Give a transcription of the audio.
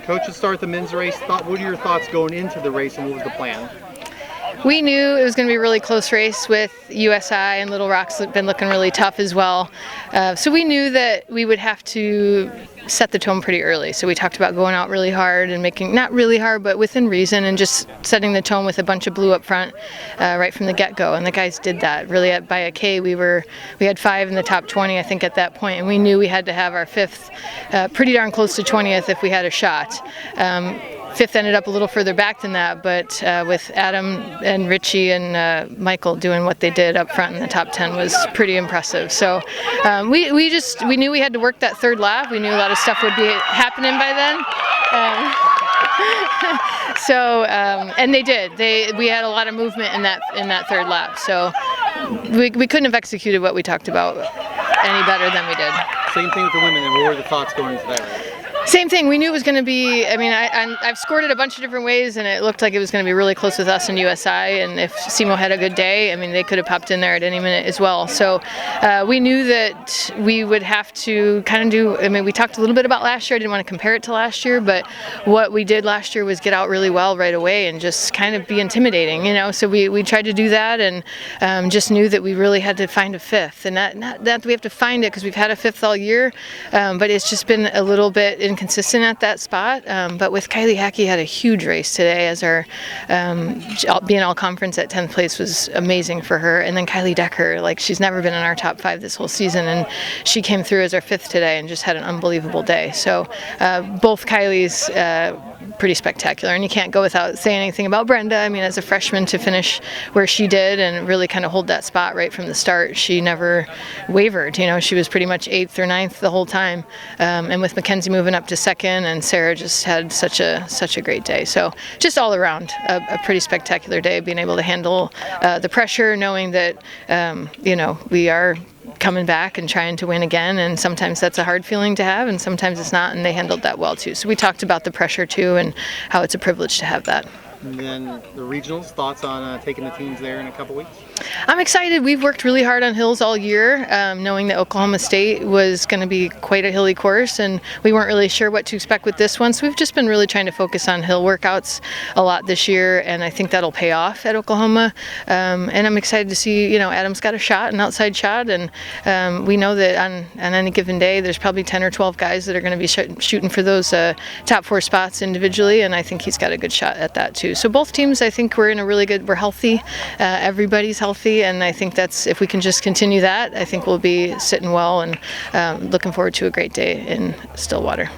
coach would start the men's race. What are your thoughts going into the race, and what was the plan? We knew it was going to be a really close race with USI, and Little Rock's been looking really tough as well. So we knew that we would have to set the tone pretty early. So we talked about going out really hard and making, not really hard, but within reason, and just setting the tone with a bunch of blue up front right from the get-go. And the guys did that. Really, by a K, we had 5 in the top 20, I think, at that point, and we knew we had to have our 5th pretty darn close to 20th if we had a shot. 5th ended up a little further back than that, but with Adam and Richie and Michael doing what they did up front in the top 10 was pretty impressive. So we knew we had to work that 3rd lap. We knew a lot of stuff would be happening by then. And they did. We had a lot of movement in that 3rd lap. So we couldn't have executed what we talked about any better than we did. Same thing with the women. And what were the thoughts going into that race? Same thing. We knew it was going to be, I mean, I've scored it a bunch of different ways, and it looked like it was going to be really close with us and USI, and if SEMO had a good day, I mean, they could have popped in there at any minute as well. So we knew that we would have to kind of do, I mean, we talked a little bit about last year. I didn't want to compare it to last year, but what we did last year was get out really well right away and just kind of be intimidating, you know. So we tried to do that, and just knew that we really had to find a 5th, and not that we have to find it because we've had a 5th all year, but it's just been a little bit inconsistent at that spot. But with Kylie Hackey had a huge race today, as our being all conference at 10th place was amazing for her. And then Kylie Decker, like, she's never been in our top 5 this whole season, and she came through as our 5th today and just had an unbelievable day. So both Kylie's pretty spectacular, and you can't go without saying anything about Brenda. I mean, as a freshman, to finish where she did and really kind of hold that spot right from the start, she never wavered. You know, she was pretty much 8th or 9th the whole time, and with Mackenzie moving up to 2nd, and Sarah just had such a great day. So just all around a pretty spectacular day, being able to handle the pressure, knowing that you know, we are coming back and trying to win again, and sometimes that's a hard feeling to have, and sometimes it's not, and they handled that well too. So we talked about the pressure too, and how it's a privilege to have that. And then the regionals, thoughts on taking the teams there in a couple weeks? I'm excited. We've worked really hard on hills all year, knowing that Oklahoma State was going to be quite a hilly course, and we weren't really sure what to expect with this one. So we've just been really trying to focus on hill workouts a lot this year, and I think that'll pay off at Oklahoma. And I'm excited to see, you know, Adam's got a shot, an outside shot, and we know that on any given day there's probably 10 or 12 guys that are going to be shooting for those top 4 spots individually, and I think he's got a good shot at that too. So both teams, I think we're healthy. Everybody's healthy, and I think that's, if we can just continue that, I think we'll be sitting well, and looking forward to a great day in Stillwater.